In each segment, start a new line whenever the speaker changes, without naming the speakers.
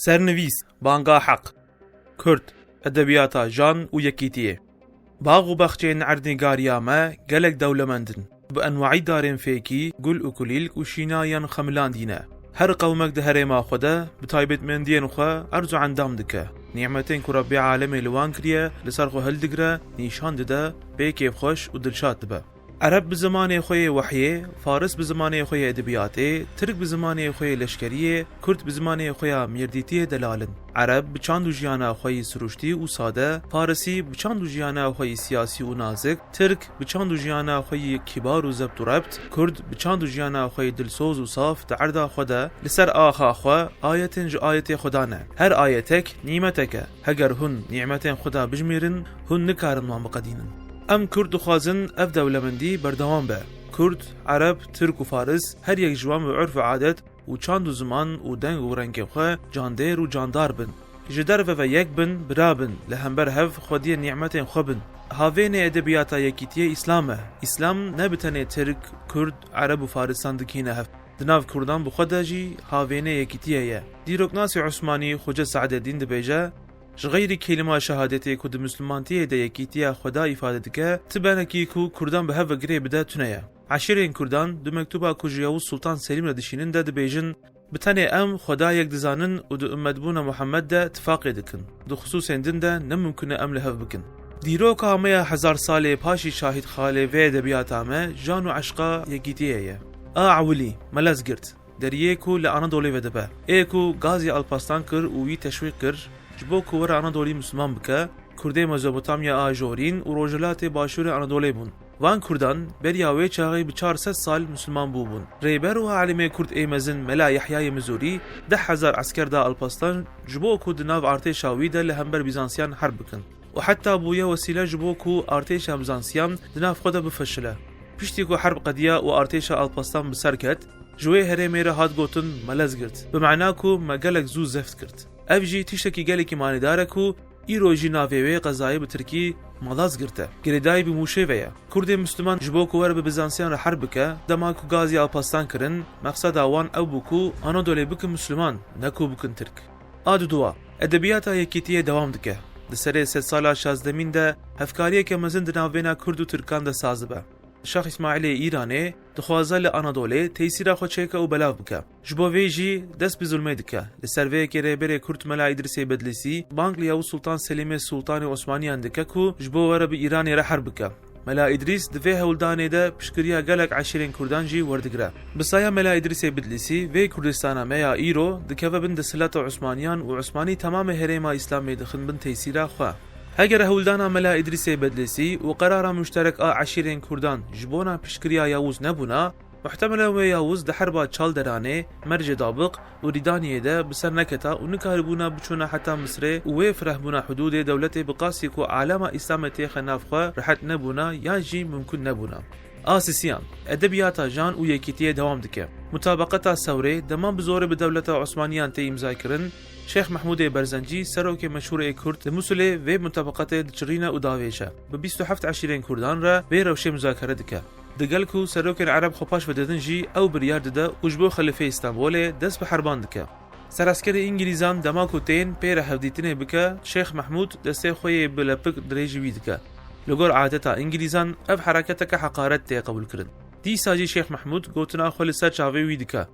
سرنویس بانگا حق کرد ادبیاتا جان و یکیتیه باغ و بخچین عردنگاریا ما گلک دولمندن بانواعی دارین فیکی گل و کلیل و شینایان خملاندینه هر قومك ده هرما خدا بتايبت مندين خوا ارجو عندام دكه نعمتين كو ربي عالمي لوان كريه لسرخو هلدقره نيشان دده بيكيف خوش و دلشات دبه عرب بزمانه خوی وحیه، فارس بزمانه خوی ادبیاته، ترک بزمانه خوی لشکریه، کرد بزمانه خوی میردیتی دلالن. عرب بچند و جیانا خوی سروشتی و ساده، فارسی بچند و جیانا خوی سیاسی و نازک، ترک بچند و جیانا خوی کبار و ضبط و ربط، کرد بچند و جیانا خوی دلسوز و صاف تعرض خدا لسر آخا خوا آیت ج آیت خدا نه. هر آیتک نعمتک، هگر هن نعمت خدا بجمیرن، هن نکارن ما مقدینن. ام کرد خوازن اف دولمندی بردوام به کرد، عرب، ترک و فارس هر یک جوان و عرف و عادت و چند و زمان و دنگ و رنگ خو جاندار و جاندار بن جدر و یک بن برابن لهمبر هف خودی نعمت خو بن هاوین ادبیات یکیتی اسلام نبتنه ترک، کرد، عرب و فارسان دکینه هف دناف کردان بخداجی هاوین یکیتیه دیروک ناس عثمانی خوجه سعد الدین دبیجه غير كلمة شهادتي كود مسلمانتي دا يكيتيا خدا إفادتك تبانكي كو كردان بهذا قري بدا تنيا عشرين كردان دو مكتوبة كو جياو السلطان سليم لدشينن دا دبيجن بتاني ام خدا يك دزانن ودو امدبونا محمد دا تفاقي دكن دو خصوص عندن دا نممكن ام لهف بكن ديرو كامية هزار سالي باشي شاهد خالي في دبياتامه جانو عشقا يكيتيا عولي ملاز قرت دريكو لأنادولي ودبا ايكو غازي الباستان كر وي تشويق كر جبو كور انادولی مسلمان بکه کرده مزوبوتامیا آجورین و روجلات باشور انادولی بون وان کردان بریاوی چاقی به 400 سال مسلمان بون ریبر و عالم کرد ایمزن ملا یحیای مزوری 10,000 عسكر دا الپاستان جبو کو دناو ارتشاوی ده لهمبر بیزانسیان حرب بکن و حتی بویا وسیله جبو کو ارتش بیزانسیان دناو خود بفشله پشتی کو حرب قدیا و ارتش الپاستان بسرکت جوی هرمی را هات گوتن ملزگرت بمعنی کو مگلک زو زفت کرد افجی تشتکی گلی معنی داره کو ایروجی ناویوی قضایی به ترکی ملاز گرته گریدای به موشه ویا کرد مسلمان جبو کوور به بیزانسیان را حرب که دما کو غازی الپاستان کرن مقصد آوان او بکو آنادولی بک مسلمان نکو بکن ترک آدو دوا ادبیات یکیتی دوام دکه دسره 3 سال 16 ده هفکاریه که مزن دناوینا کرد و ترکان ده سازبه شاخ اسماعیل ایرانی دخوازه لانادولی تیسیرا خو چیکه و بلاو بکه جبو ویجی دست بظلمه دکه لسروی که ریبر کرد ملا ادریسی بدلیسی بانک لیاو سلطان سلیم سلطان عثمانیان دکه کو جبو وره به ایرانی را حرب بکه ملا ادریس دفه هولدانه ده پشکریا گلک عشرین کردان جی وردگره بسایا ملا ادریسی بدلیسی وی کردستان میا ایرو دکه و بند سلطه عثمانیان و عثمانی تمام هرم اسلامی دخن بند تیسیرا خو هجر هولدانا ملا ادریسی بدلیسی و قرار مشترک عشرین کردان جبونا پشکریا یاوز نبونا محتمل و یاوز ده حربا چال درانه مرج دابق و ریدانیه ده بسر نکتا و نکاربونا بچونا حتی مصر و فرهبونا حدود دولت بقاسی کو عالم اسلامتی خنافخوا رحت نبونا یا جی ممکن نبونا آسیسیان ادبیات جان و یکیتی دوام دکه مطابقت ثوره دمان بزور به دولت عثمانیان تی امضا کرن شیخ محمود برزنجی سروک مشهور کرد مسئله و مطابقت دچرینه و داویشه به 27 عشرین کردان را و روشه مذاکره دکه دگل کو سروک عرب خپاش وددن جی او بریار دده وجبو خلیفه استانبول دست به حربان دکه سراسکر انگلیزان دماکو تین پیر هفدیتنه بکه شیخ محمود دسته خوی بلپک دریجی ویدکه لگور عادتا انگلیزان اف حرکتک حقارت تی قبول کرد دی ساجی شیخ محمود گوتنا خل سر چاوی ویدکه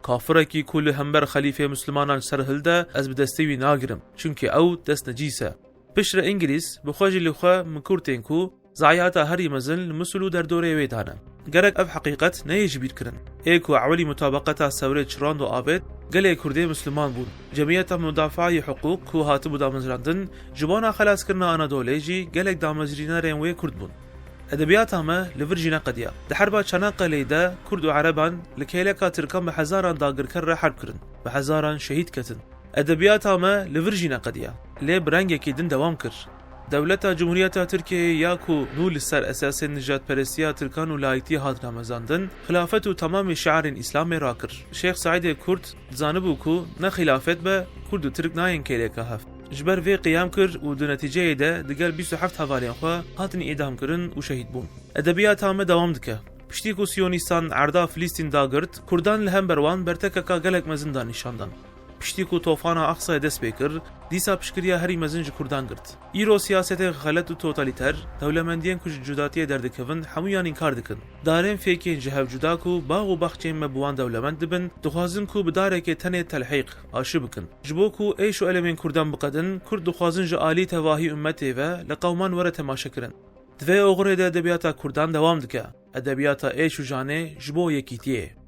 کافره کی کل همبر خلیفه مسلمانان سرهلده از بدستوی ناگرم چونکه او دست نجیسه پشر انگلیس بخوجی لخوا مکورتین کو زعیاتا هری مزن مسلو در دوره ویدانه گرک اف حقیقت نیجبیر کرن ایکو عولی مطابقتا سوره چراند و آبد گله کرده مسلمان بود جمعیت مدافعی حقوق کو هاتبو دامزراندن جبانا خلاص کرنا آنادولیجی گلک دامزرینه رنوی کرد بود ادبیات همه لورجینا قدیا ده حربا چناقلی ده کرد و عربان لکیلکا ترکان به هزاران داگر کر حرب کرن به هزاران شهید کتن ادبیات همه لورجینا قدیا لی برنگ کی دن دوام کر دولت جمهوریت ترکیه یاکو نول سر اساس نجات پرستیا ترکان و لایتی هات رمزاندن خلافت و تمام شعار اسلام راکر شیخ سعید کرد زانبو کو نه خلافت به کرد و ترک ناین کیلکا هفت جبر وی قیام کرد و دو نتیجه ده دگل 27 حوالین خو هاتنی اعدام کرن و شهید بون ادبیات همه دوام دکه پشتی کو سیونیستان عردا فلسطین داگرد کردان لهم بروان برتککا گلک مزندان نشاندن پشتی کو طوفانا اقصا دست بکر دیسا پشکریا هری مزنج کردان گرت ایرو سیاست غلط و توتالیتر دولمندیان کو جداتی دردکوین همویان انکار دکن دارن فیکین جهو جدا کو باغ و بخچین مبوان دولمند دبن دخوازن کو بداره که تنه تلحیق آشی بکن جبو کو ایشو علمین کردان بقدن کرد دخوازن جالی تواهی امتی و لقومان وره تماشا کرن دوی اغره ده ادبیاتا کردان دوام دکه ادبیاتا ایشو جانه جبو یکیتیه